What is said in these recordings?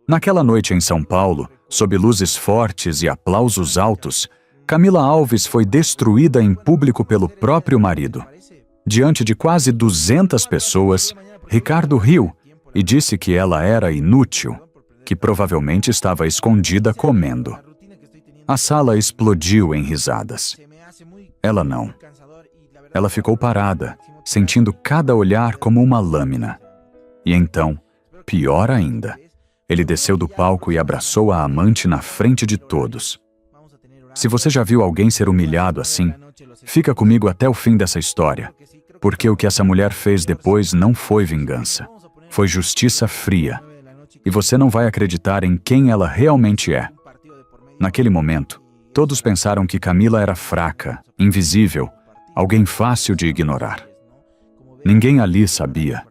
Naquela noite em São Paulo, sob luzes fortes e aplausos altos, Camila Alves foi destruída em público pelo próprio marido. Diante de quase 200 pessoas, Ricardo riu e disse que ela era inútil, que provavelmente estava escondida comendo. A sala explodiu em risadas. Ela não. Ela ficou parada, sentindo cada olhar como uma lâmina. E então, pior ainda, ele desceu do palco e abraçou a amante na frente de todos. Se você já viu alguém ser humilhado assim, fica comigo até o fim dessa história, porque o que essa mulher fez depois não foi vingança, foi justiça fria. E você não vai acreditar em quem ela realmente é. Naquele momento, todos pensaram que Camila era fraca, invisível, alguém fácil de ignorar. Ninguém ali sabia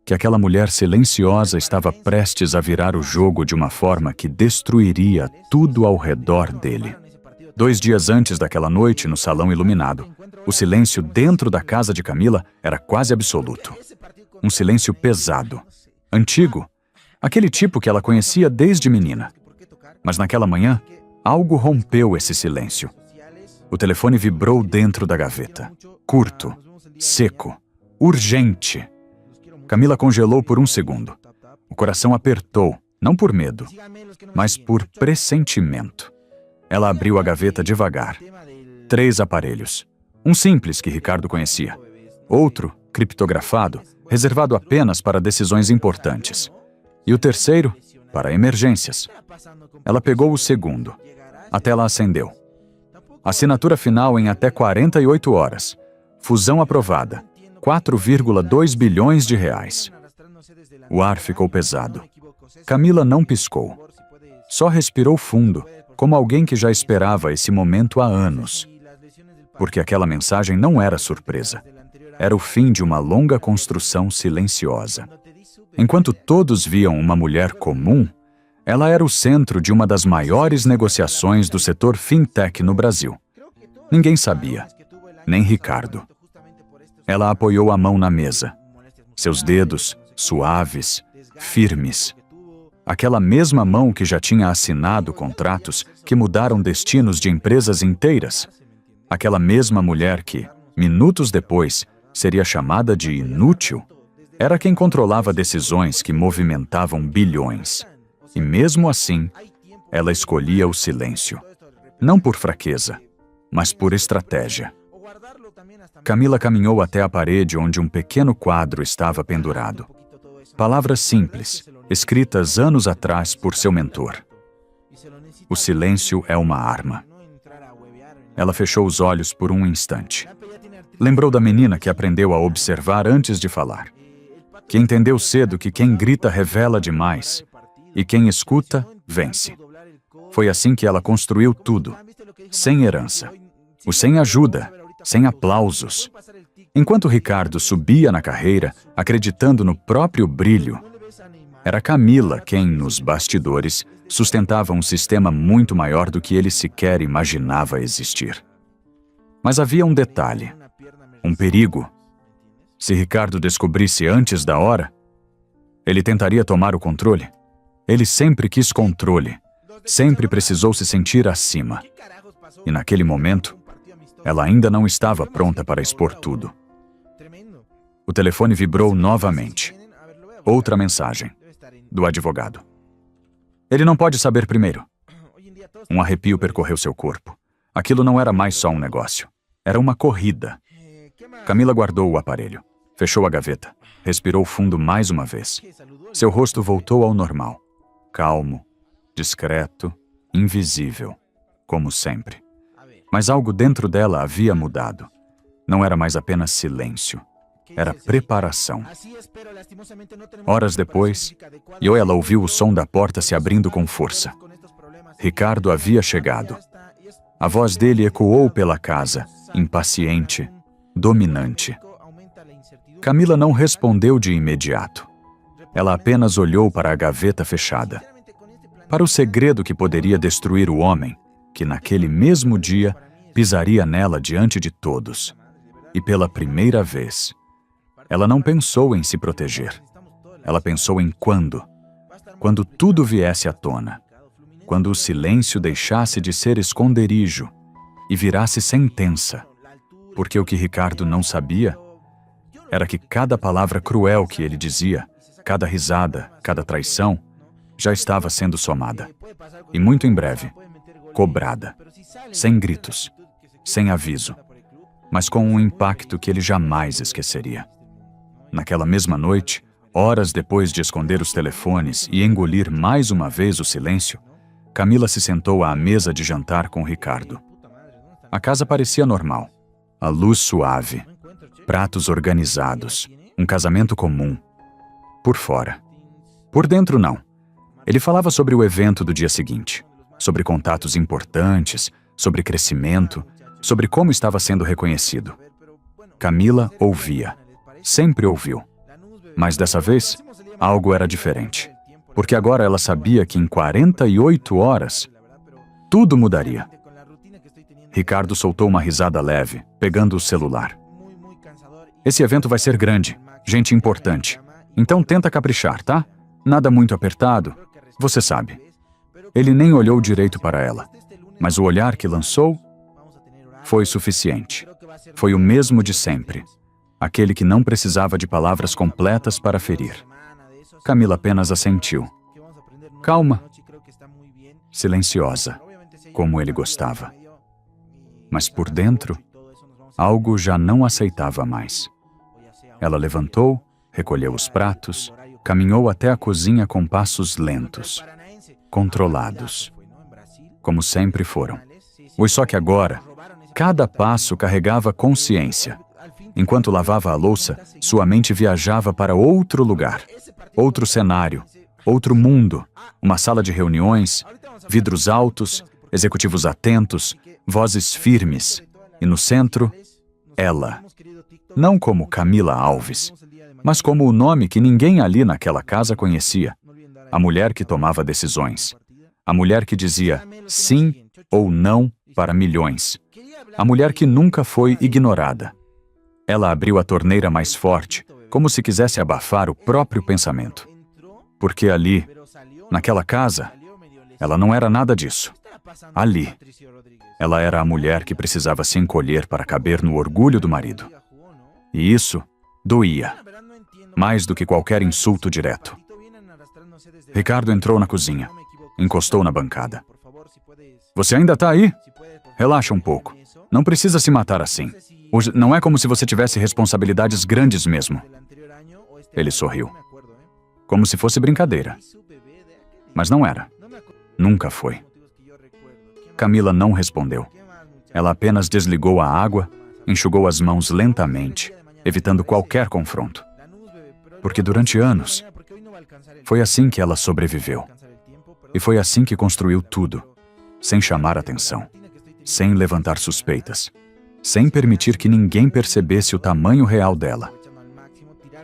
que aquela mulher silenciosa estava prestes a virar o jogo de uma forma que destruiria tudo ao redor dele. 2 dias antes daquela noite no salão iluminado, o silêncio dentro da casa de Camila era quase absoluto. Um silêncio pesado, antigo, aquele tipo que ela conhecia desde menina. Mas naquela manhã, algo rompeu esse silêncio. O telefone vibrou dentro da gaveta. Curto, seco, urgente. Camila congelou por um segundo. O coração apertou, não por medo, mas por pressentimento. Ela abriu a gaveta devagar. 3 aparelhos. Um simples que Ricardo conhecia. Outro, criptografado, reservado apenas para decisões importantes. E o terceiro, para emergências. Ela pegou o segundo. A tela acendeu. Assinatura final em até 48 horas. Fusão aprovada. 4,2 bilhões de reais. O ar ficou pesado. Camila não piscou. Só respirou fundo, como alguém que já esperava esse momento há anos. Porque aquela mensagem não era surpresa. Era o fim de uma longa construção silenciosa. Enquanto todos viam uma mulher comum, ela era o centro de uma das maiores negociações do setor fintech no Brasil. Ninguém sabia, nem Ricardo. Ela apoiou a mão na mesa. Seus dedos, suaves, firmes. Aquela mesma mão que já tinha assinado contratos que mudaram destinos de empresas inteiras. Aquela mesma mulher que, minutos depois, seria chamada de inútil, era quem controlava decisões que movimentavam bilhões. E mesmo assim, ela escolhia o silêncio. Não por fraqueza, mas por estratégia. Camila caminhou até a parede onde um pequeno quadro estava pendurado. Palavras simples, escritas anos atrás por seu mentor. O silêncio é uma arma. Ela fechou os olhos por um instante. Lembrou da menina que aprendeu a observar antes de falar. Que entendeu cedo que quem grita revela demais e quem escuta, vence. Foi assim que ela construiu tudo, sem herança, sem ajuda, sem aplausos. Enquanto Ricardo subia na carreira, acreditando no próprio brilho, era Camila quem, nos bastidores, sustentava um sistema muito maior do que ele sequer imaginava existir. Mas havia um detalhe, um perigo. Se Ricardo descobrisse antes da hora, ele tentaria tomar o controle. Ele sempre quis controle, sempre precisou se sentir acima. E naquele momento, ela ainda não estava pronta para expor tudo. O telefone vibrou novamente. Outra mensagem, do advogado. Ele não pode saber primeiro. Um arrepio percorreu seu corpo. Aquilo não era mais só um negócio. Era uma corrida. Camila guardou o aparelho. Fechou a gaveta. Respirou fundo mais uma vez. Seu rosto voltou ao normal. Calmo, discreto, invisível, como sempre. Mas algo dentro dela havia mudado. Não era mais apenas silêncio. Era preparação. Horas depois, ela ouviu o som da porta se abrindo com força. Ricardo havia chegado. A voz dele ecoou pela casa, impaciente, dominante. Camila não respondeu de imediato. Ela apenas olhou para a gaveta fechada. Para o segredo que poderia destruir o homem, que naquele mesmo dia pisaria nela diante de todos. E pela primeira vez, ela não pensou em se proteger. Ela pensou em quando. quando tudo viesse à tona, quando o silêncio deixasse de ser esconderijo e virasse sentença, porque o que Ricardo não sabia era que cada palavra cruel que ele dizia, cada risada, cada traição, já estava sendo somada. E muito em breve, cobrada, sem gritos, sem aviso, mas com um impacto que ele jamais esqueceria. Naquela mesma noite, horas depois de esconder os telefones e engolir mais uma vez o silêncio, Camila se sentou à mesa de jantar com Ricardo. A casa parecia normal. A luz suave, pratos organizados, um casamento comum. Por fora. Por dentro, não. Ele falava sobre o evento do dia seguinte, sobre contatos importantes, sobre crescimento, sobre como estava sendo reconhecido. Camila ouvia. Sempre ouviu. Mas dessa vez, algo era diferente. Porque agora ela sabia que em 48 horas, tudo mudaria. Ricardo soltou uma risada leve, pegando o celular. Esse evento vai ser grande, gente importante. Então tenta caprichar, tá? Nada muito apertado, você sabe. Ele nem olhou direito para ela, mas o olhar que lançou foi suficiente. Foi o mesmo de sempre. Aquele que não precisava de palavras completas para ferir. Camila apenas assentiu. Calma. Silenciosa, como ele gostava. Mas por dentro, algo já não aceitava mais. Ela levantou, recolheu os pratos, caminhou até a cozinha com passos lentos, controlados, como sempre foram. Pois só que agora, cada passo carregava consciência. Enquanto lavava a louça, sua mente viajava para outro lugar, outro cenário, outro mundo, uma sala de reuniões, vidros altos, executivos atentos, vozes firmes, e no centro, ela. Não como Camila Alves, mas como o nome que ninguém ali naquela casa conhecia. A mulher que tomava decisões. A mulher que dizia sim ou não para milhões. A mulher que nunca foi ignorada. Ela abriu a torneira mais forte, como se quisesse abafar o próprio pensamento. Porque ali, naquela casa, ela não era nada disso. Ali, ela era a mulher que precisava se encolher para caber no orgulho do marido. E isso doía, mais do que qualquer insulto direto. Ricardo entrou na cozinha, encostou na bancada. Você ainda tá aí? Relaxa um pouco. Não precisa se matar assim. Hoje não é como se você tivesse responsabilidades grandes mesmo. Ele sorriu. Como se fosse brincadeira. Mas não era. Nunca foi. Camila não respondeu. Ela apenas desligou a água, enxugou as mãos lentamente, evitando qualquer confronto. Porque durante anos, foi assim que ela sobreviveu. E foi assim que construiu tudo, sem chamar atenção, sem levantar suspeitas, sem permitir que ninguém percebesse o tamanho real dela.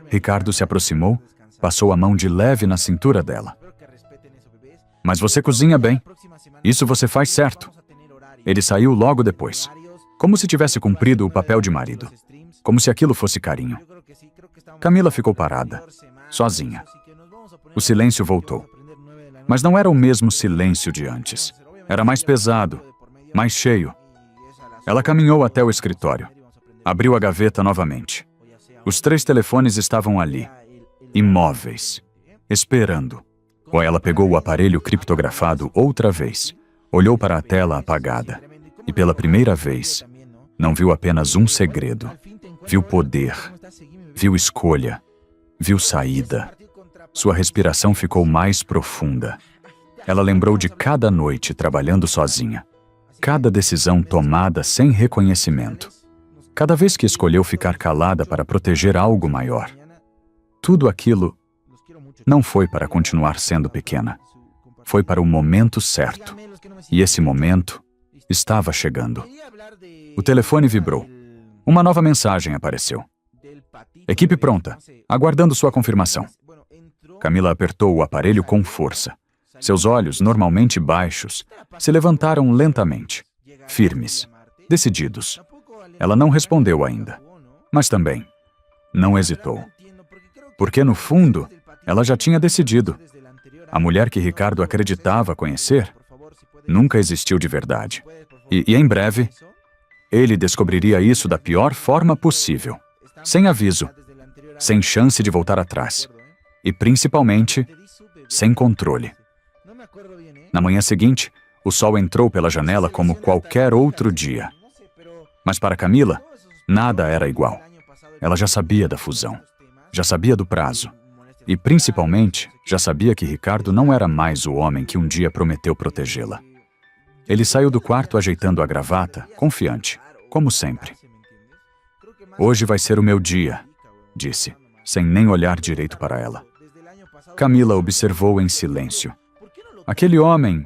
Ricardo se aproximou, passou a mão de leve na cintura dela. Mas você cozinha bem. Isso você faz certo. Ele saiu logo depois, como se tivesse cumprido o papel de marido, como se aquilo fosse carinho. Camila ficou parada, sozinha. O silêncio voltou. Mas não era o mesmo silêncio de antes. Era mais pesado, mais cheio. Ela caminhou até o escritório. Abriu a gaveta novamente. Os 3 telefones estavam ali, imóveis, esperando. Ou ela pegou o aparelho criptografado outra vez, olhou para a tela apagada e, pela primeira vez, não viu apenas um segredo. Viu poder, viu escolha, viu saída. Sua respiração ficou mais profunda. Ela lembrou de cada noite trabalhando sozinha, cada decisão tomada sem reconhecimento, cada vez que escolheu ficar calada para proteger algo maior. Tudo aquilo não foi para continuar sendo pequena. Foi para o momento certo. E esse momento estava chegando. O telefone vibrou. Uma nova mensagem apareceu. Equipe pronta, aguardando sua confirmação. Camila apertou o aparelho com força. Seus olhos, normalmente baixos, se levantaram lentamente, firmes, decididos. Ela não respondeu ainda, mas também não hesitou. Porque, no fundo, ela já tinha decidido. A mulher que Ricardo acreditava conhecer nunca existiu de verdade. E em breve, ele descobriria isso da pior forma possível, sem aviso, sem chance de voltar atrás e, principalmente, sem controle. Na manhã seguinte, o sol entrou pela janela como qualquer outro dia. Mas para Camila, nada era igual. Ela já sabia da fusão, já sabia do prazo e, principalmente, já sabia que Ricardo não era mais o homem que um dia prometeu protegê-la. Ele saiu do quarto ajeitando a gravata, confiante, como sempre. Hoje vai ser o meu dia, disse, sem nem olhar direito para ela. Camila observou em silêncio. Aquele homem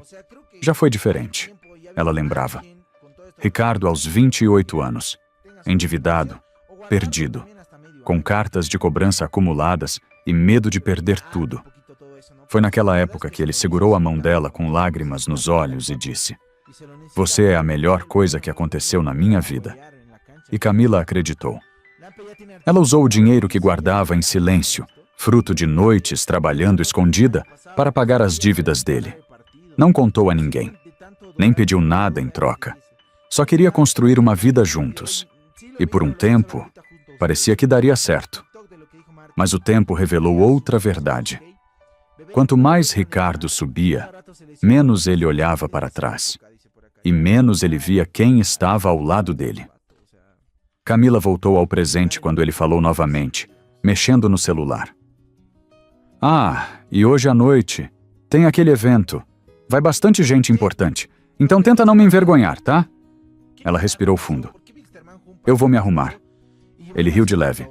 já foi diferente, ela lembrava. Ricardo aos 28 anos, endividado, perdido, com cartas de cobrança acumuladas e medo de perder tudo. Foi naquela época que ele segurou a mão dela com lágrimas nos olhos e disse: "Você é a melhor coisa que aconteceu na minha vida." E Camila acreditou. Ela usou o dinheiro que guardava em silêncio, fruto de noites trabalhando escondida, para pagar as dívidas dele. Não contou a ninguém, nem pediu nada em troca. Só queria construir uma vida juntos. E por um tempo, parecia que daria certo. Mas o tempo revelou outra verdade. Quanto mais Ricardo subia, menos ele olhava para trás. E menos ele via quem estava ao lado dele. Camila voltou ao presente quando ele falou novamente, mexendo no celular. "Ah, e hoje à noite tem aquele evento. Vai bastante gente importante. Então tenta não me envergonhar, tá?" Ela respirou fundo. "Eu vou me arrumar." Ele riu de leve.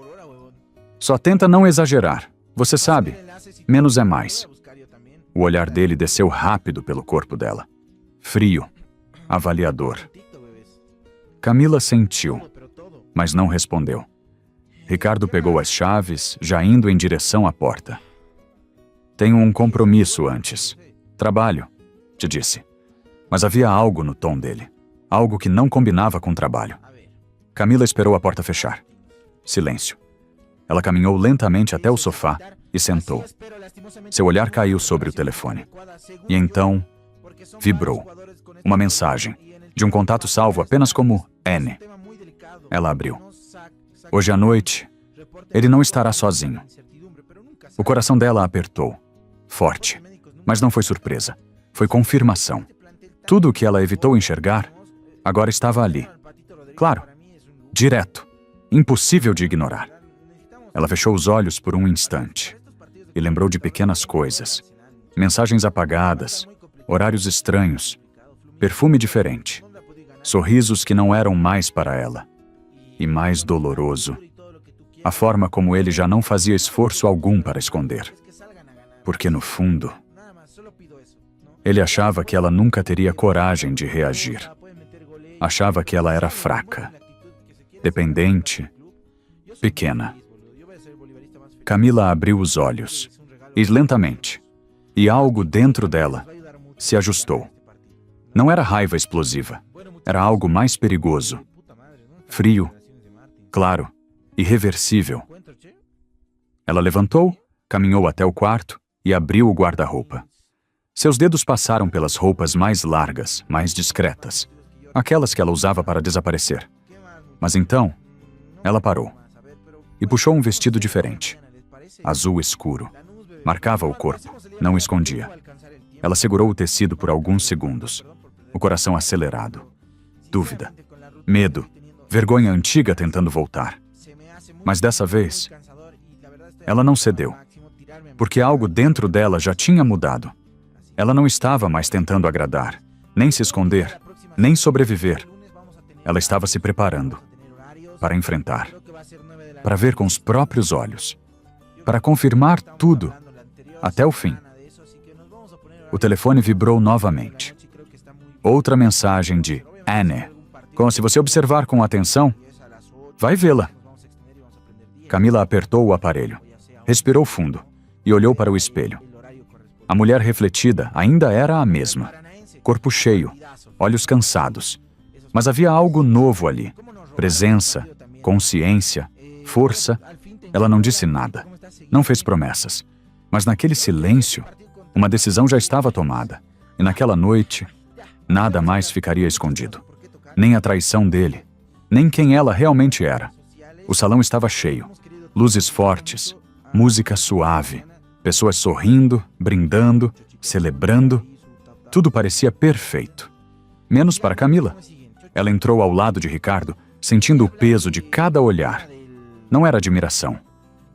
"Só tenta não exagerar. Você sabe, menos é mais." O olhar dele desceu rápido pelo corpo dela. Frio, avaliador. Camila sentiu, mas não respondeu. Ricardo pegou as chaves, já indo em direção à porta. "Tenho um compromisso antes. Trabalho", te disse. Mas havia algo no tom dele. Algo que não combinava com o trabalho. Camila esperou a porta fechar. Silêncio. Ela caminhou lentamente até o sofá e sentou. Seu olhar caiu sobre o telefone. E então, vibrou. Uma mensagem, de um contato salvo apenas como N. Ela abriu. Hoje à noite, ele não estará sozinho. O coração dela apertou. Forte. Mas não foi surpresa. Foi confirmação. Tudo o que ela evitou enxergar, agora estava ali. Claro. Direto. Impossível de ignorar. Ela fechou os olhos por um instante e lembrou de pequenas coisas. Mensagens apagadas, horários estranhos, perfume diferente, sorrisos que não eram mais para ela. E mais doloroso, a forma como ele já não fazia esforço algum para esconder. Porque no fundo, ele achava que ela nunca teria coragem de reagir. Achava que ela era fraca, dependente, pequena. Camila abriu os olhos, e lentamente, e algo dentro dela se ajustou. Não era raiva explosiva, era algo mais perigoso. Frio, claro, irreversível. Ela levantou, caminhou até o quarto e abriu o guarda-roupa. Seus dedos passaram pelas roupas mais largas, mais discretas, aquelas que ela usava para desaparecer. Mas então, ela parou e puxou um vestido diferente, azul escuro. Marcava o corpo, não escondia. Ela segurou o tecido por alguns segundos, o coração acelerado. Dúvida, medo, vergonha antiga tentando voltar. Mas dessa vez, ela não cedeu, porque algo dentro dela já tinha mudado. Ela não estava mais tentando agradar, nem se esconder, nem sobreviver. Ela estava se preparando para enfrentar, para ver com os próprios olhos, para confirmar tudo, até o fim. O telefone vibrou novamente. Outra mensagem de Anne, como se você observar com atenção, vai vê-la. Camila apertou o aparelho, respirou fundo e olhou para o espelho. A mulher refletida ainda era a mesma. Corpo cheio, olhos cansados. Mas havia algo novo ali. Presença, consciência, força. Ela não disse nada. Não fez promessas. Mas naquele silêncio, Uma decisão já estava tomada, e naquela noite, nada mais ficaria escondido. Nem a traição dele, nem quem ela realmente era. O salão estava cheio, luzes fortes, música suave, pessoas sorrindo, brindando, celebrando. Tudo parecia perfeito. Menos para Camila. Ela entrou ao lado de Ricardo, sentindo o peso de cada olhar. Não era admiração.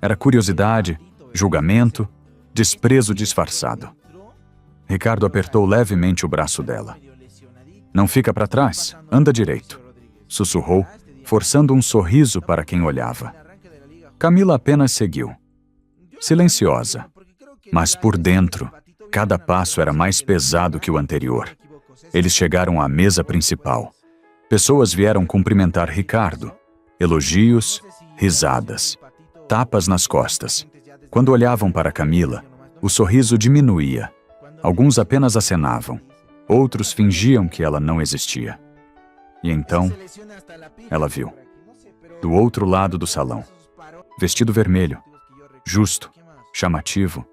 Era curiosidade, julgamento, desprezo disfarçado. Ricardo apertou levemente o braço dela. Não fica para trás, anda direito, sussurrou, forçando um sorriso para quem olhava. Camila apenas seguiu, silenciosa, mas por dentro, cada passo era mais pesado que o anterior. Eles chegaram à mesa principal. Pessoas vieram cumprimentar Ricardo. Elogios, risadas, tapas nas costas. Quando olhavam para Camila, o sorriso diminuía. Alguns apenas acenavam. Outros fingiam que ela não existia. E então, ela viu. Do outro lado do salão. Vestido vermelho. Justo, chamativo,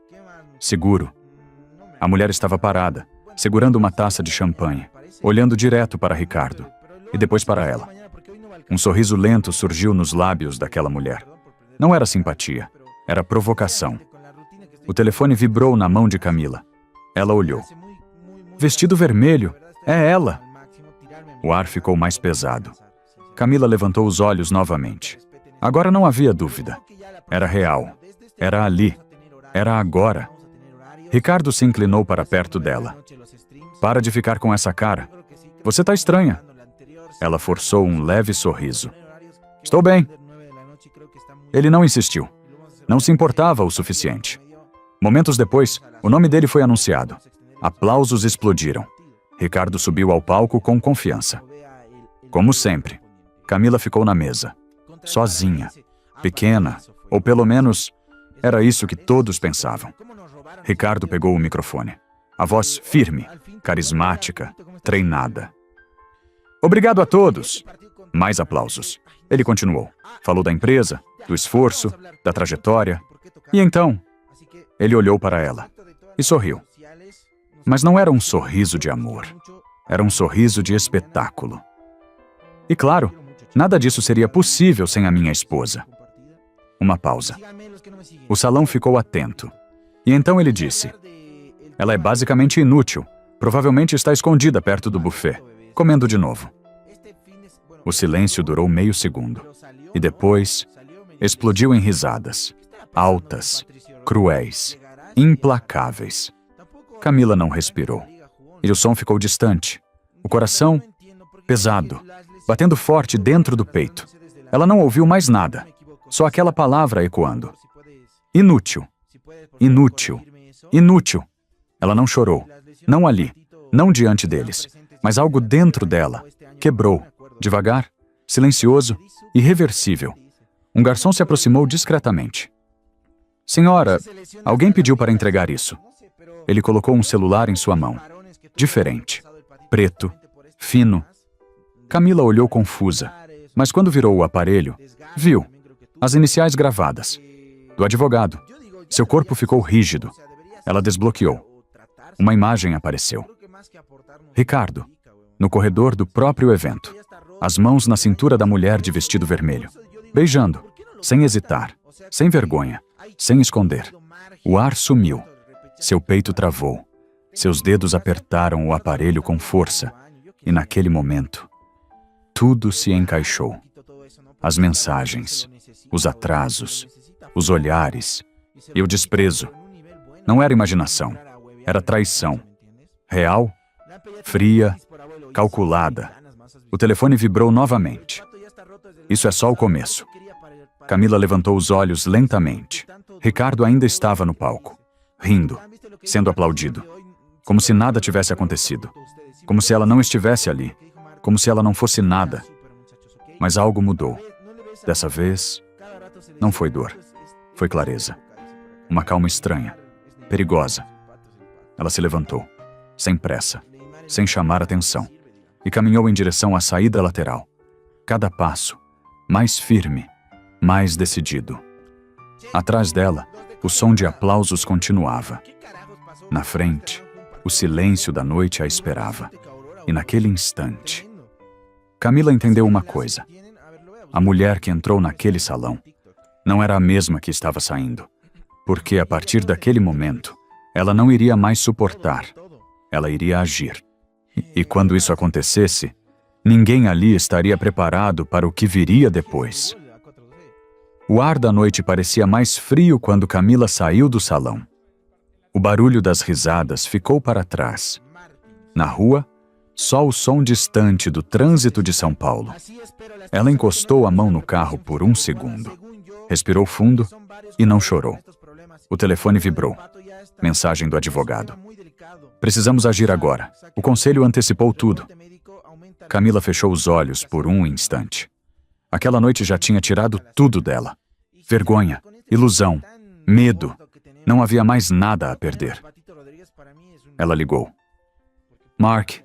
seguro. A mulher estava parada, segurando uma taça de champanhe, olhando direto para Ricardo, e depois para ela. Um sorriso lento surgiu nos lábios daquela mulher. Não era simpatia, era provocação. O telefone vibrou na mão de Camila. Ela olhou. Vestido vermelho, é ela! O ar ficou mais pesado. Camila levantou os olhos novamente. Agora não havia dúvida. Era real. Era ali. Era agora. Ricardo se inclinou para perto dela. Para de ficar com essa cara. Você está estranha. Ela forçou um leve sorriso. Estou bem. Ele não insistiu. Não se importava o suficiente. Momentos depois, o nome dele foi anunciado. Aplausos explodiram. Ricardo subiu ao palco com confiança. Como sempre, Camila ficou na mesa. Sozinha. Pequena. Ou pelo menos, era isso que todos pensavam. Ricardo pegou o microfone. A voz firme, carismática, treinada. Obrigado a todos. Mais aplausos. Ele continuou. Falou da empresa, do esforço, da trajetória. E então, ele olhou para ela e sorriu. Mas não era um sorriso de amor. Era um sorriso de espetáculo. E claro, nada disso seria possível sem a minha esposa. Uma pausa. O salão ficou atento. E então ele disse: ela é basicamente inútil. Provavelmente está escondida perto do buffet, comendo de novo. O silêncio durou meio segundo. E depois, explodiu em risadas. Altas, cruéis, implacáveis. Camila não respirou. E o som ficou distante. O coração, pesado, batendo forte dentro do peito. Ela não ouviu mais nada. Só aquela palavra ecoando. Inútil. Inútil. Inútil. Ela não chorou. Não ali. Não diante deles. Mas algo dentro dela quebrou. Devagar, silencioso, irreversível. Um garçom se aproximou discretamente. Senhora, alguém pediu para entregar isso. Ele colocou um celular em sua mão. Diferente. Preto. Fino. Camila olhou confusa, mas quando virou o aparelho, viu as iniciais gravadas. Do advogado. Seu corpo ficou rígido. Ela desbloqueou. Uma imagem apareceu. Ricardo, no corredor do próprio evento. As mãos na cintura da mulher de vestido vermelho. Beijando, sem hesitar, sem vergonha, sem esconder. O ar sumiu. Seu peito travou. Seus dedos apertaram o aparelho com força. E naquele momento, tudo se encaixou. As mensagens, os atrasos, os olhares e o desprezo. Não era imaginação, era traição. Real, fria, calculada. O telefone vibrou novamente. Isso é só o começo. Camila levantou os olhos lentamente. Ricardo ainda estava no palco, rindo, sendo aplaudido. Como se nada tivesse acontecido. Como se ela não estivesse ali. Como se ela não fosse nada. Mas algo mudou. Dessa vez, não foi dor. Foi clareza. Uma calma estranha, perigosa. Ela se levantou, sem pressa, sem chamar atenção, e caminhou em direção à saída lateral. Cada passo, mais firme, mais decidido. Atrás dela, o som de aplausos continuava. Na frente, o silêncio da noite a esperava. E naquele instante, Camila entendeu uma coisa. A mulher que entrou naquele salão não era a mesma que estava saindo. Porque, a partir daquele momento, ela não iria mais suportar. Ela iria agir. E quando isso acontecesse, ninguém ali estaria preparado para o que viria depois. O ar da noite parecia mais frio quando Camila saiu do salão. O barulho das risadas ficou para trás. Na rua, só o som distante do trânsito de São Paulo. Ela encostou a mão no carro por um segundo. Respirou fundo e não chorou. O telefone vibrou. Mensagem do advogado. Precisamos agir agora. O conselho antecipou tudo. Camila fechou os olhos por um instante. Aquela noite já tinha tirado tudo dela. Vergonha, ilusão, medo. Não havia mais nada a perder. Ela ligou. Mark,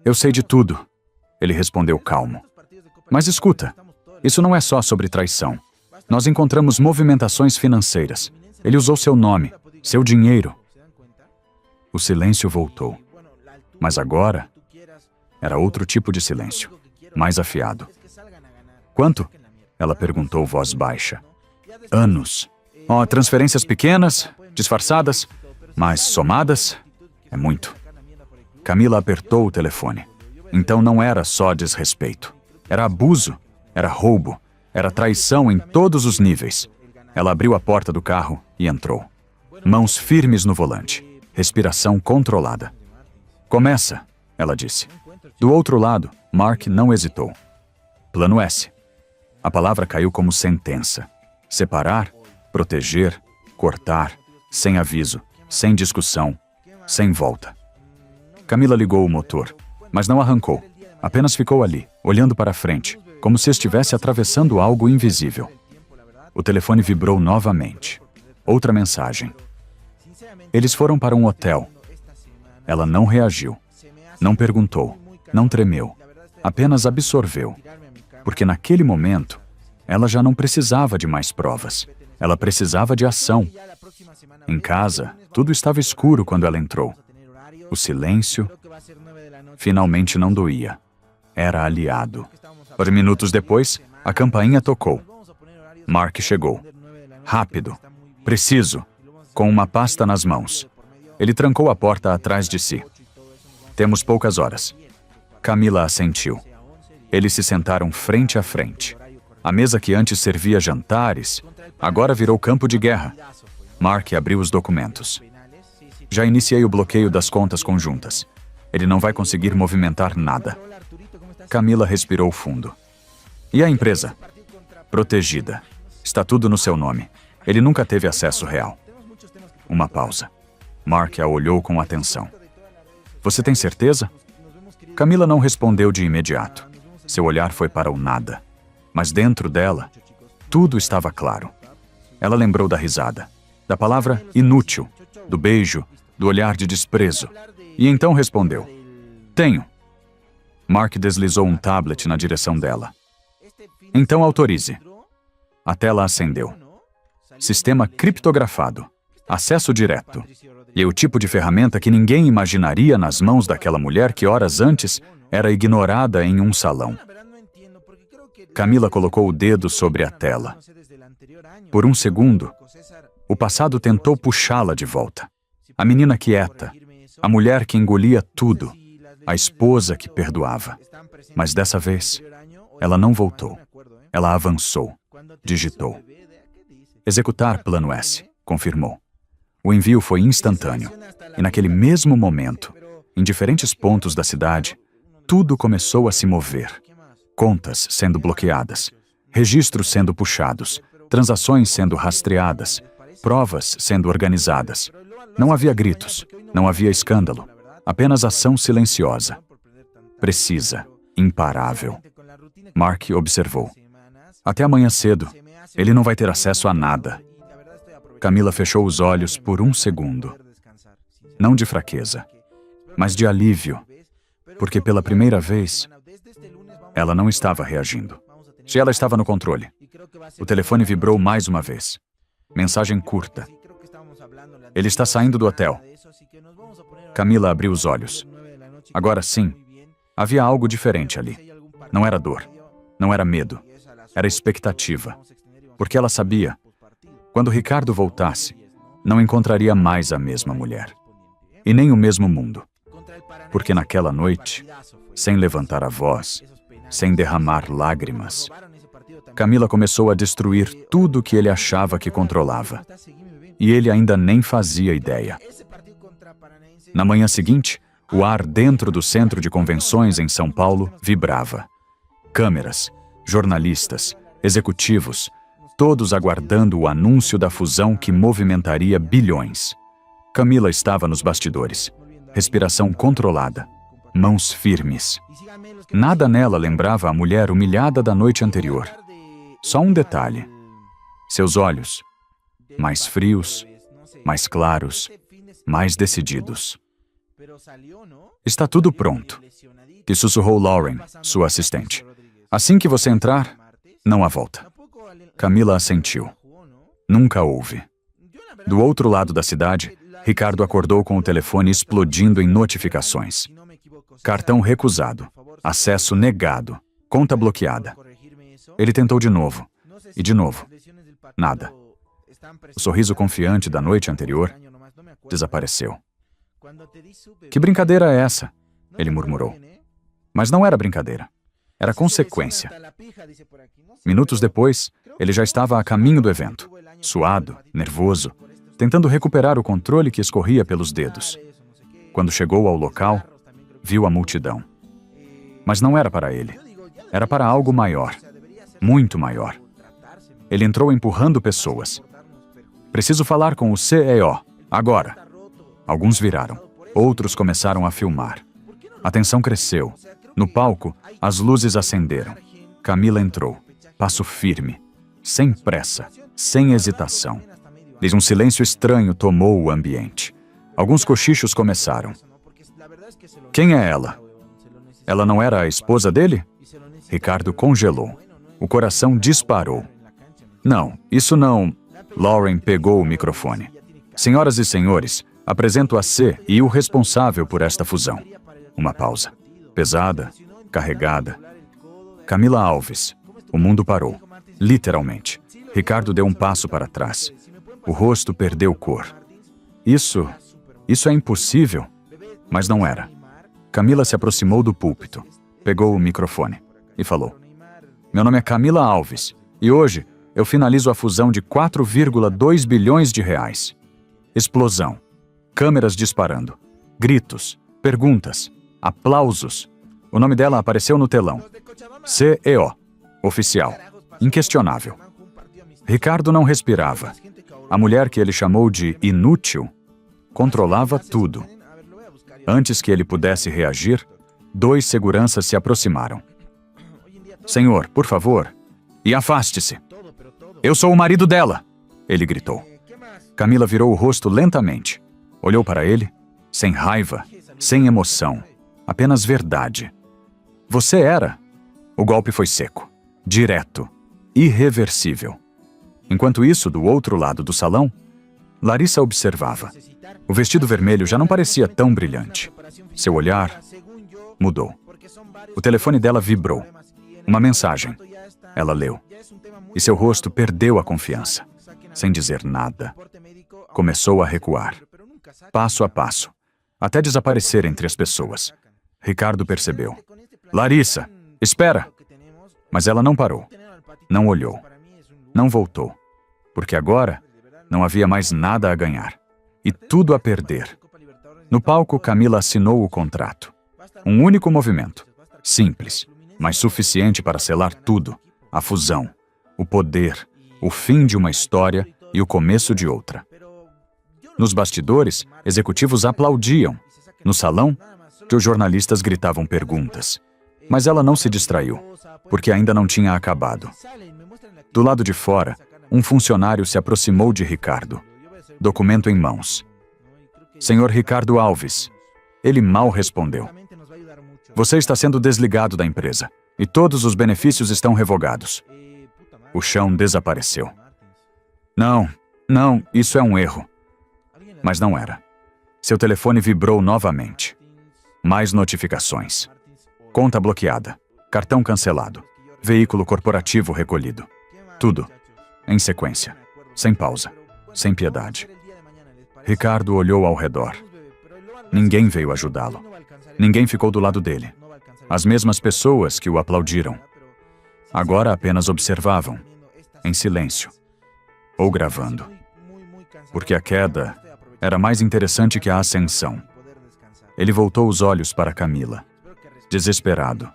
eu sei de tudo. Ele respondeu calmo. Mas escuta, isso não é só sobre traição. Nós encontramos movimentações financeiras. Ele usou seu nome, seu dinheiro. O silêncio voltou. Mas agora, era outro tipo de silêncio, mais afiado. Quanto? Ela perguntou voz baixa. Anos. Oh, transferências pequenas, disfarçadas, mas somadas, é muito. Camila apertou o telefone. Então não era só desrespeito. Era abuso, era roubo, era traição em todos os níveis. Ela abriu a porta do carro e entrou. Mãos firmes no volante, respiração controlada. Começa, ela disse. Do outro lado, Mark não hesitou. Plano S. A palavra caiu como sentença. Separar, proteger, cortar, sem aviso, sem discussão, sem volta. Camila ligou o motor, mas não arrancou. Apenas ficou ali, olhando para frente, como se estivesse atravessando algo invisível. O telefone vibrou novamente. Outra mensagem. Eles foram para um hotel. Ela não reagiu. Não perguntou. Não tremeu. Apenas absorveu. Porque naquele momento, ela já não precisava de mais provas. Ela precisava de ação. Em casa, tudo estava escuro quando ela entrou. O silêncio finalmente não doía. Era aliado. Por minutos depois, a campainha tocou. Mark chegou. Rápido. Preciso. Com uma pasta nas mãos. Ele trancou a porta atrás de si. Temos poucas horas. Camila assentiu. Eles se sentaram frente a frente. A mesa que antes servia jantares, agora virou campo de guerra. Mark abriu os documentos. Já iniciei o bloqueio das contas conjuntas. Ele não vai conseguir movimentar nada. Camila respirou fundo. E a empresa? Protegida. Está tudo no seu nome. Ele nunca teve acesso real. Uma pausa. Mark a olhou com atenção. Você tem certeza? Camila não respondeu de imediato. Seu olhar foi para o nada. Mas dentro dela, tudo estava claro. Ela lembrou da risada, da palavra inútil, do beijo, do olhar de desprezo. E então respondeu. Tenho. Mark deslizou um tablet na direção dela. Então autorize. A tela acendeu. Sistema criptografado. Acesso direto. E o tipo de ferramenta que ninguém imaginaria nas mãos daquela mulher que horas antes era ignorada em um salão. Camila colocou o dedo sobre a tela. Por um segundo, o passado tentou puxá-la de volta. A menina quieta, a mulher que engolia tudo, a esposa que perdoava. Mas dessa vez, ela não voltou. Ela avançou, digitou. Executar plano S, confirmou. O envio foi instantâneo. E naquele mesmo momento, em diferentes pontos da cidade, tudo começou a se mover. Contas sendo bloqueadas, registros sendo puxados, transações sendo rastreadas, provas sendo organizadas. Não havia gritos, não havia escândalo, apenas ação silenciosa. Precisa, imparável. Mark observou. Até amanhã cedo, ele não vai ter acesso a nada. Camila fechou os olhos por um segundo. Não de fraqueza, mas de alívio, porque pela primeira vez, ela não estava reagindo. Se ela estava no controle. O telefone vibrou mais uma vez. Mensagem curta. Ele está saindo do hotel. Camila abriu os olhos. Agora sim, havia algo diferente ali. Não era dor, não era medo, era expectativa. Porque ela sabia, quando Ricardo voltasse, não encontraria mais a mesma mulher. E nem o mesmo mundo. Porque naquela noite, sem levantar a voz, sem derramar lágrimas, Camila começou a destruir tudo que ele achava que controlava. E ele ainda nem fazia ideia. Na manhã seguinte, o ar dentro do centro de convenções em São Paulo vibrava. Câmeras, jornalistas, executivos, todos aguardando o anúncio da fusão que movimentaria bilhões. Camila estava nos bastidores, respiração controlada, mãos firmes. Nada nela lembrava a mulher humilhada da noite anterior. Só um detalhe. Seus olhos, mais frios, mais claros, mais decididos. Está tudo pronto, que sussurrou Lauren, sua assistente. Assim que você entrar, não há volta. Camila assentiu. Nunca houve. Do outro lado da cidade, Ricardo acordou com o telefone explodindo em notificações. Cartão recusado, acesso negado, conta bloqueada. Ele tentou de novo, e de novo. Nada. O sorriso confiante da noite anterior desapareceu. Que brincadeira é essa? Ele murmurou. Mas não era brincadeira. Era consequência. Minutos depois, ele já estava a caminho do evento, suado, nervoso, tentando recuperar o controle que escorria pelos dedos. Quando chegou ao local, viu a multidão. Mas não era para ele. Era para algo maior. Muito maior. Ele entrou empurrando pessoas. Preciso falar com o CEO, agora. Alguns viraram. Outros começaram a filmar. A tensão cresceu. No palco, as luzes acenderam. Camila entrou. Passo firme. Sem pressa. Sem hesitação. Um silêncio estranho tomou o ambiente. Alguns cochichos começaram. Quem é ela? Ela não era a esposa dele? Ricardo congelou. O coração disparou. Não, isso não... Lauren pegou o microfone. Senhoras e senhores, apresento a C e o responsável por esta fusão. Uma pausa. Pesada, carregada. Camila Alves. O mundo parou. Literalmente. Ricardo deu um passo para trás. O rosto perdeu cor. Isso é impossível. Mas não era. Camila se aproximou do púlpito, pegou o microfone e falou: Meu nome é Camila Alves e hoje eu finalizo a fusão de 4,2 bilhões de reais. Explosão. Câmeras disparando. Gritos. Perguntas. Aplausos. O nome dela apareceu no telão. CEO. Oficial. Inquestionável. Ricardo não respirava. A mulher que ele chamou de inútil controlava tudo. Antes que ele pudesse reagir, 2 seguranças se aproximaram. Senhor, por favor, e afaste-se. Eu sou o marido dela, ele gritou. Camila virou o rosto lentamente. Olhou para ele, sem raiva, sem emoção, apenas verdade. Você era. O golpe foi seco, direto, irreversível. Enquanto isso, do outro lado do salão, Larissa observava. O vestido vermelho já não parecia tão brilhante. Seu olhar mudou. O telefone dela vibrou. Uma mensagem. Ela leu. E seu rosto perdeu a confiança. Sem dizer nada. Começou a recuar. Passo a passo. Até desaparecer entre as pessoas. Ricardo percebeu. Larissa, espera! Mas ela não parou. Não olhou. Não voltou. Porque agora não havia mais nada a ganhar. E tudo a perder. No palco, Camila assinou o contrato. Um único movimento. Simples, mas suficiente para selar tudo. A fusão, o poder, o fim de uma história e o começo de outra. Nos bastidores, executivos aplaudiam. No salão, os jornalistas gritavam perguntas. Mas ela não se distraiu, porque ainda não tinha acabado. Do lado de fora, um funcionário se aproximou de Ricardo. Documento em mãos. Senhor Ricardo Alves. Ele mal respondeu. Você está sendo desligado da empresa, e todos os benefícios estão revogados. O chão desapareceu. Não, isso é um erro. Mas não era. Seu telefone vibrou novamente. Mais notificações. Conta bloqueada. Cartão cancelado. Veículo corporativo recolhido. Tudo, em sequência, sem pausa, sem piedade. Ricardo olhou ao redor. Ninguém veio ajudá-lo. Ninguém ficou do lado dele. As mesmas pessoas que o aplaudiram. Agora apenas observavam, em silêncio, ou gravando. Porque a queda era mais interessante que a ascensão. Ele voltou os olhos para Camila, desesperado.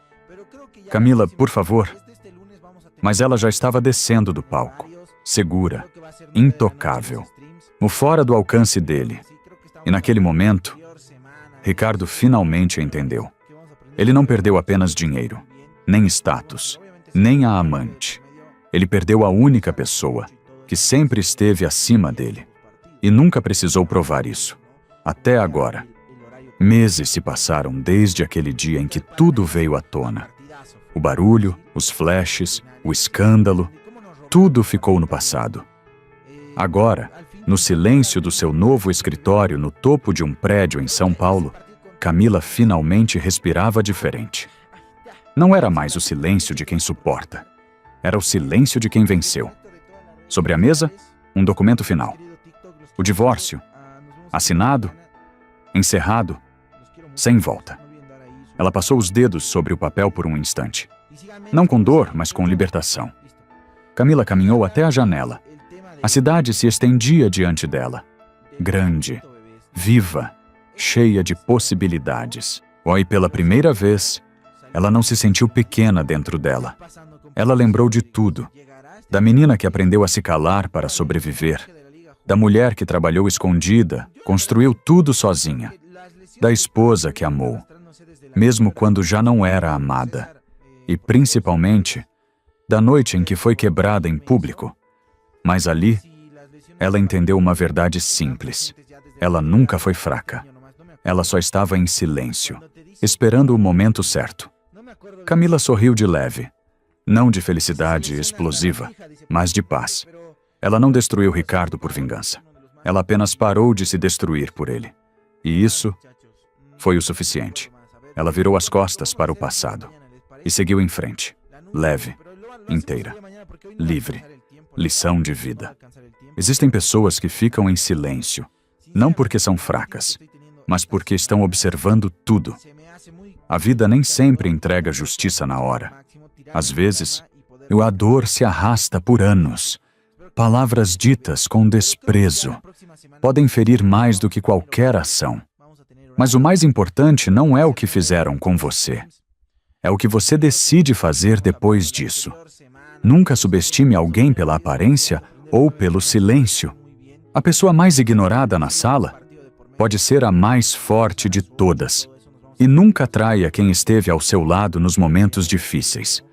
Camila, por favor. Mas ela já estava descendo do palco, segura, intocável, o fora do alcance dele. E naquele momento, Ricardo finalmente entendeu. Ele não perdeu apenas dinheiro, nem status, nem a amante. Ele perdeu a única pessoa que sempre esteve acima dele. E nunca precisou provar isso. Até agora. Meses se passaram desde aquele dia em que tudo veio à tona. O barulho, os flashes, o escândalo, tudo ficou no passado. Agora, no silêncio do seu novo escritório no topo de um prédio em São Paulo, Camila finalmente respirava diferente. Não era mais o silêncio de quem suporta. Era o silêncio de quem venceu. Sobre a mesa, um documento final. O divórcio, assinado, encerrado, sem volta. Ela passou os dedos sobre o papel por um instante. Não com dor, mas com libertação. Camila caminhou até a janela. A cidade se estendia diante dela. Grande, viva, cheia de possibilidades. E pela primeira vez, ela não se sentiu pequena dentro dela. Ela lembrou de tudo. Da menina que aprendeu a se calar para sobreviver. Da mulher que trabalhou escondida, construiu tudo sozinha. Da esposa que amou, mesmo quando já não era amada. E, principalmente, da noite em que foi quebrada em público. Mas ali, ela entendeu uma verdade simples. Ela nunca foi fraca. Ela só estava em silêncio, esperando o momento certo. Camila sorriu de leve. Não de felicidade explosiva, mas de paz. Ela não destruiu Ricardo por vingança. Ela apenas parou de se destruir por ele. E isso foi o suficiente. Ela virou as costas para o passado e seguiu em frente, leve, inteira, livre. Lição de vida. Existem pessoas que ficam em silêncio, não porque são fracas, mas porque estão observando tudo. A vida nem sempre entrega justiça na hora. Às vezes, a dor se arrasta por anos. Palavras ditas com desprezo podem ferir mais do que qualquer ação. Mas o mais importante não é o que fizeram com você. É o que você decide fazer depois disso. Nunca subestime alguém pela aparência ou pelo silêncio. A pessoa mais ignorada na sala pode ser a mais forte de todas. E nunca traia quem esteve ao seu lado nos momentos difíceis.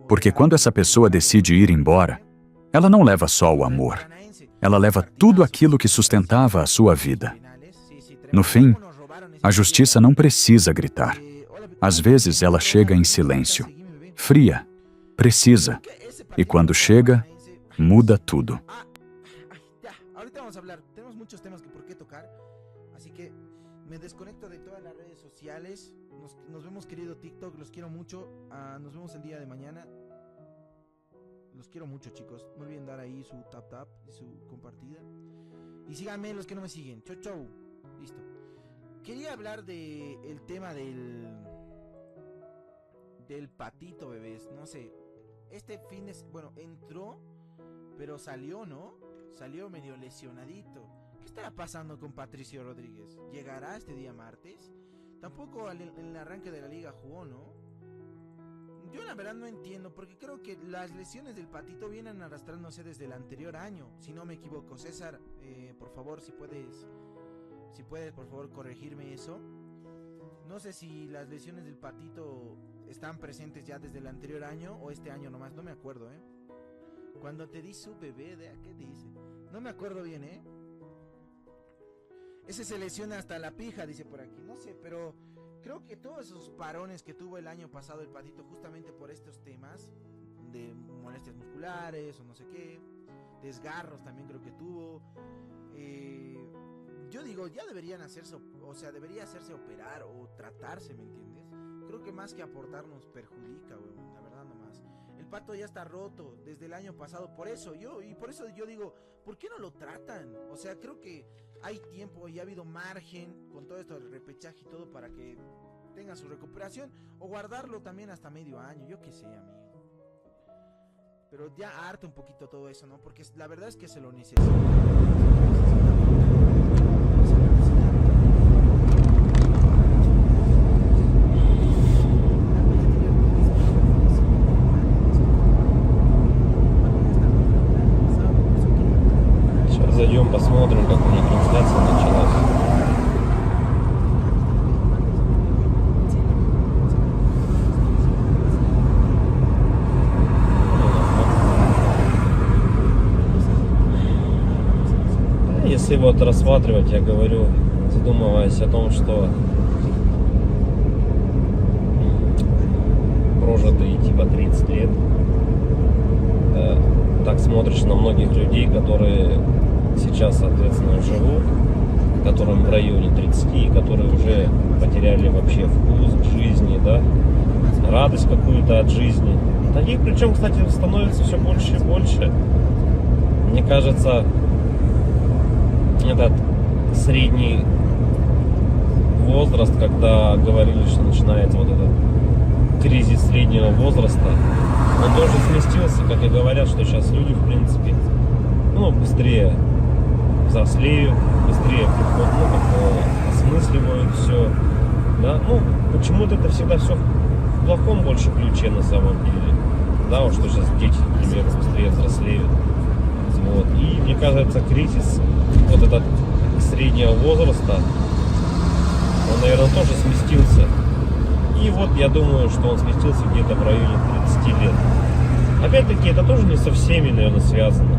Porque quando essa pessoa decide ir embora, ela não leva só o amor. Ela leva tudo aquilo que sustentava a sua vida. No fim, a justiça não precisa gritar. Às vezes ela chega em silêncio, fria, precisa. E quando chega, muda tudo. Ahorita vamos a hablar, tenemos muchos temas que por qué tocar, así que me desconecto de todas las redes sociales. Nos vemos, querido TikTok, los quiero mucho. Nos vemos el día de mañana. Los quiero mucho, chicos. No olviden dar ahí su tap y su compartida. Y síganme los que no me siguen. Chau, chau. Listo. Quería hablar de el tema del patito, bebés. No sé. Este fin de... Bueno, entró, pero salió, ¿no? Salió medio lesionadito. ¿Qué estará pasando con Patricio Rodríguez? ¿Llegará este día martes? Tampoco en el arranque de la liga jugó, ¿no? Yo la verdad no entiendo, porque creo que las lesiones del patito vienen arrastrándose desde el anterior año, si no me equivoco. César, por favor, si puedes, por favor, corregirme eso. No sé si las lesiones del patito están presentes ya desde el anterior año o este año nomás, no me acuerdo, ¿eh? Cuando te di su bebé, ¿qué dice? No me acuerdo bien, ¿eh? Ese se lesiona hasta la pija, dice por aquí. No sé, pero creo que todos esos parones que tuvo el año pasado el patito, justamente por estos temas de molestias musculares o no sé qué, desgarros también creo que tuvo. Yo digo, ya deberían hacerse o sea, debería hacerse operar o tratarse, ¿me entiendes? Creo que más que aportar nos perjudica, weón, la verdad nomás. El pato ya está roto desde el año pasado, por eso yo digo, ¿por qué no lo tratan? O sea, creo que hay tiempo y ha habido margen con todo esto del repechaje y todo para que tenga su recuperación o guardarlo también hasta medio año, yo qué sé, amigo. Pero ya harta un poquito todo eso, ¿no? Porque la verdad es que se lo necesita. Сейчас зайдем, посмотрим, как у них трансляция началась. Если вот рассматривать, я говорю, задумываясь о том, что прожитые типа 30 лет, так смотришь на многих людей, которые сейчас, соответственно, живут, которым в районе 30, которые уже потеряли вообще вкус к жизни, да, радость какую-то от жизни. Таких, причем, кстати, становится все больше и больше. Мне кажется, этот средний возраст, когда говорили, что начинается вот этот кризис среднего возраста, он тоже сместился, как и говорят, что сейчас люди, в принципе, быстрее взрослеют, быстрее осмысливают все, да, почему-то это всегда все в плохом больше ключе на самом деле, да, вот что сейчас дети, к примеру, быстрее взрослеют, вот, и мне кажется, кризис вот этот среднего возраста, он, наверное, тоже сместился. И вот я думаю, что он сместился где-то в районе 30 лет. Опять-таки, это тоже не со всеми, наверное, связано.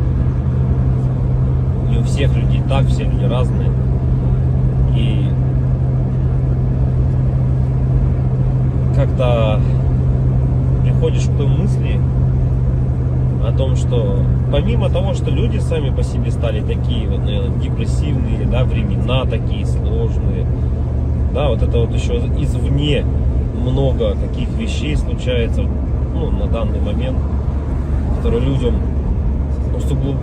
Не у всех людей так, все люди разные. И когда приходишь к той мысли о том, что помимо того, что люди сами по себе стали такие вот, наверное, депрессивные, да, времена такие сложные, да, вот это вот еще извне много каких вещей случается, на данный момент, которые людям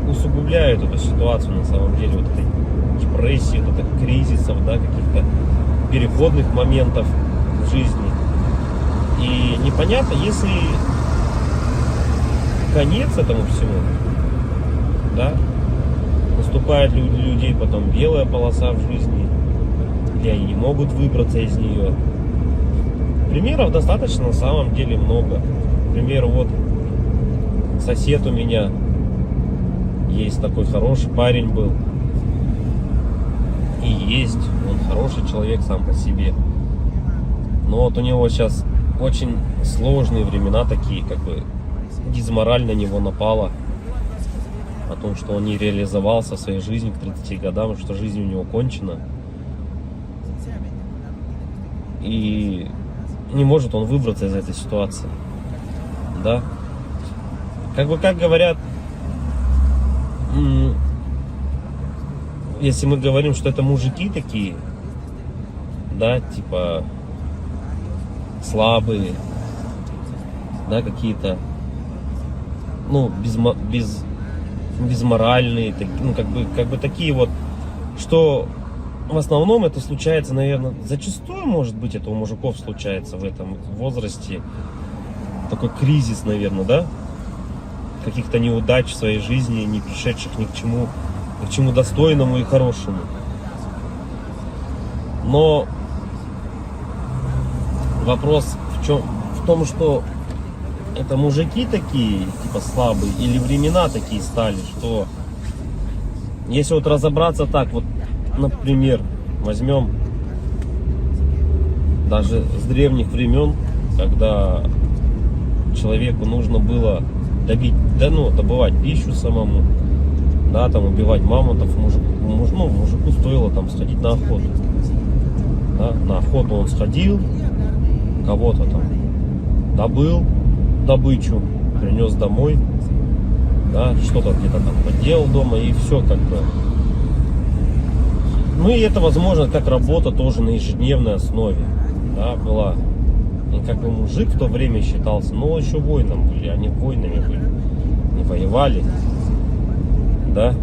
усугубляют эту ситуацию на самом деле, вот этой депрессии, вот этих кризисов, да, каких-то переходных моментов в жизни. И непонятно, если конец этому всему, да, наступает у людей потом белая полоса в жизни, или они не могут выбраться из нее. Примеров достаточно на самом деле много. К примеру, вот сосед у меня есть такой хороший парень был, и есть, он хороший человек сам по себе, но вот у него сейчас очень сложные времена такие, как бы дизмораль на него напала о том, что он не реализовался в своей жизни к 30 годам, что жизнь у него кончена. И не может он выбраться из этой ситуации. Да? Как говорят, если мы говорим, что это мужики такие, да, типа слабые, да, какие-то, безморальные, как бы такие вот, что в основном это случается, наверное, зачастую, может быть, это у мужиков случается в этом возрасте, такой кризис, наверное, да, каких-то неудач в своей жизни, не пришедших ни к чему достойному и хорошему. Но вопрос в том, что это мужики такие, типа слабые, или времена такие стали, что если вот разобраться так, вот, например, возьмем даже с древних времен, когда человеку нужно было добывать пищу самому, да, там убивать мамонтов, мужику стоило там сходить на охоту. Да, на охоту он сходил, кого-то там добыл добычу, принес домой, да, что-то где-то там поделал дома, и все как бы. Ну и это, возможно, как работа тоже на ежедневной основе, да, была. И как бы мужик в то время считался, но еще воином были, они воинами были, не воевали, да.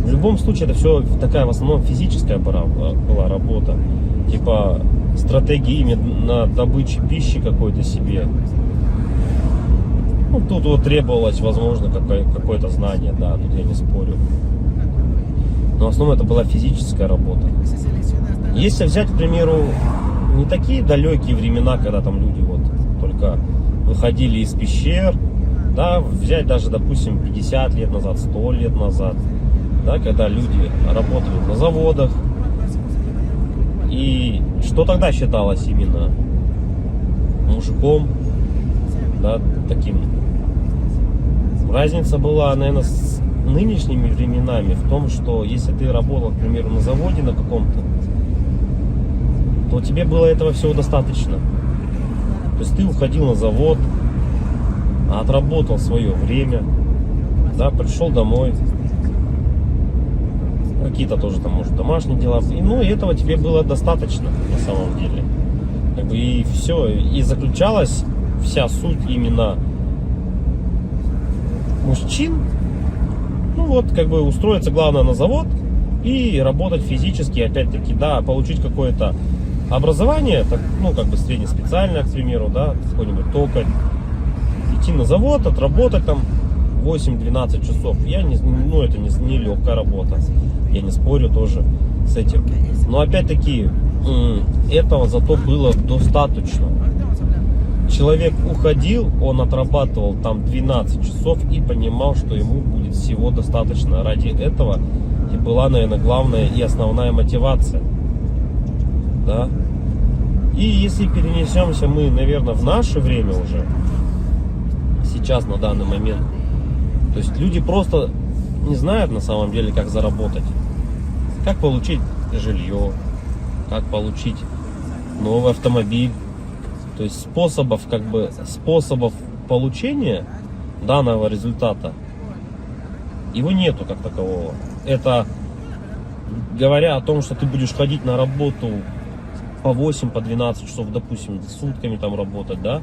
В любом случае это все такая в основном физическая была работа, типа стратегии именно добычи пищи какой-то себе. Ну, тут вот требовалось, возможно, какое-то знание, да, тут я не спорю. Но в основном это была физическая работа. Если взять, к примеру, не такие далекие времена, когда там люди вот только выходили из пещер, да, взять даже, допустим, 50 лет назад, 100 лет назад, да, когда люди работали на заводах, и что тогда считалось именно мужиком, да, таким. Разница была, наверное, с нынешними временами в том, что если ты работал, к примеру, на заводе на каком-то, то тебе было этого всего достаточно. То есть ты уходил на завод, отработал свое время, да, пришел домой, какие-то тоже там, может, домашние дела, и, ну, и этого тебе было достаточно на самом деле. Как бы и все, и заключалась вся суть именно мужчин, ну вот, как бы устроиться, главное, на завод и работать физически, опять-таки, да, получить какое-то образование, так, ну, как бы среднеспециальное, к примеру, да, какой-нибудь токарь, идти на завод, отработать там 8-12 часов. Ну, это не легкая работа, я не спорю тоже с этим. Но опять-таки, этого зато было достаточно. Человек уходил, он отрабатывал там 12 часов и понимал, что ему будет всего достаточно. Ради этого и была, наверное, главная и основная мотивация. Да? И если перенесемся мы, наверное, в наше время уже, сейчас, на данный момент, то есть люди просто не знают на самом деле, как заработать. Как получить жилье, как получить новый автомобиль. То есть способов получения данного результата его нету как такового. Это говоря о том, что ты будешь ходить на работу по 8, по 12 часов, допустим, сутками там работать, да,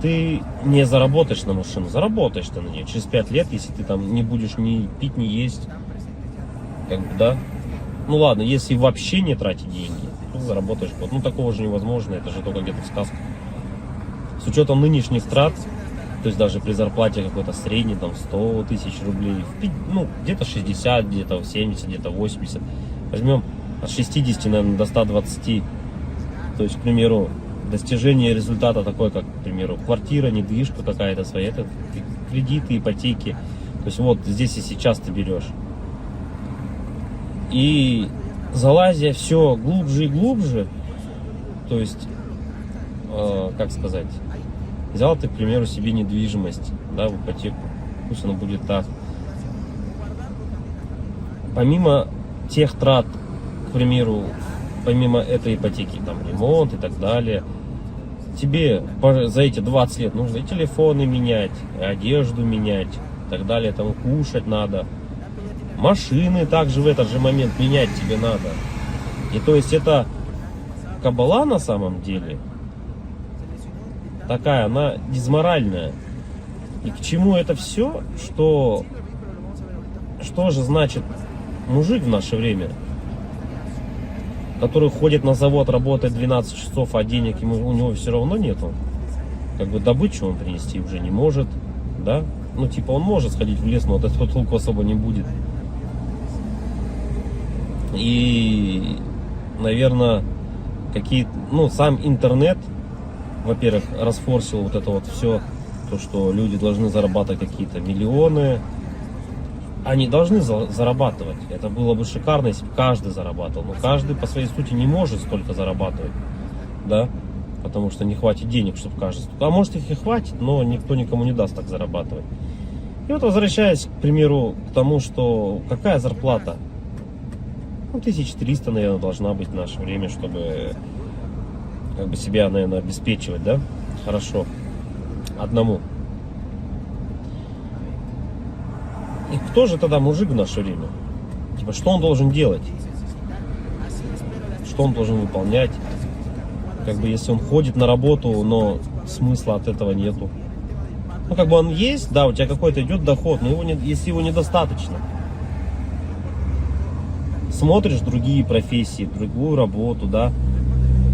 ты не заработаешь на машину, заработаешь ты на нее через 5 лет, если ты там не будешь ни пить, ни есть, как бы, да. Ну ладно, если вообще не тратить деньги, то заработаешь. Ну такого же невозможно, это же только где-то в сказках. С учетом нынешних трат, то есть даже при зарплате какой-то средней, там 100 тысяч рублей, ну где-то 60, где-то 70, где-то 80, возьмем от 60, наверное, до 120, то есть, к примеру, достижение результата такой, как, к примеру, квартира, недвижка какая-то своя, это кредиты, ипотеки, то есть вот здесь и сейчас ты берешь. И залазя все глубже и глубже, то есть, как сказать, взял ты, к примеру, себе недвижимость, да, в ипотеку, пусть она будет так. Помимо тех трат, к примеру, помимо этой ипотеки, там, ремонт и так далее, тебе за эти 20 лет нужно и телефоны менять, и одежду менять, и так далее, там, кушать надо. Машины также в этот же момент менять тебе надо. И то есть это кабала на самом деле такая, она дизморальная. И к чему это все? Что же значит мужик в наше время, который ходит на завод, работает 12 часов, а денег у него все равно нету. Как бы добычу он принести уже не может, да? Ну типа он может сходить в лес, но от этого толку особо не будет. И, наверное, сам интернет, во-первых, расфорсил вот это вот все, то, что люди должны зарабатывать какие-то миллионы. Они должны зарабатывать. Это было бы шикарно, если бы каждый зарабатывал. Но каждый по своей сути не может столько зарабатывать, да, потому что не хватит денег, чтобы каждый. А может их и хватит, но никто никому не даст так зарабатывать. И вот возвращаясь, к примеру, к тому, что какая зарплата? 1300, наверное, должна быть в наше время, чтобы как бы себя, наверное, обеспечивать, да, хорошо, одному. И кто же тогда мужик в наше время? Типа, что он должен делать? Что он должен выполнять? Как бы, если он ходит на работу, но смысла от этого нету. Ну, как бы он есть, да, у тебя какой-то идет доход, но если его недостаточно. Смотришь другие профессии, другую работу, да,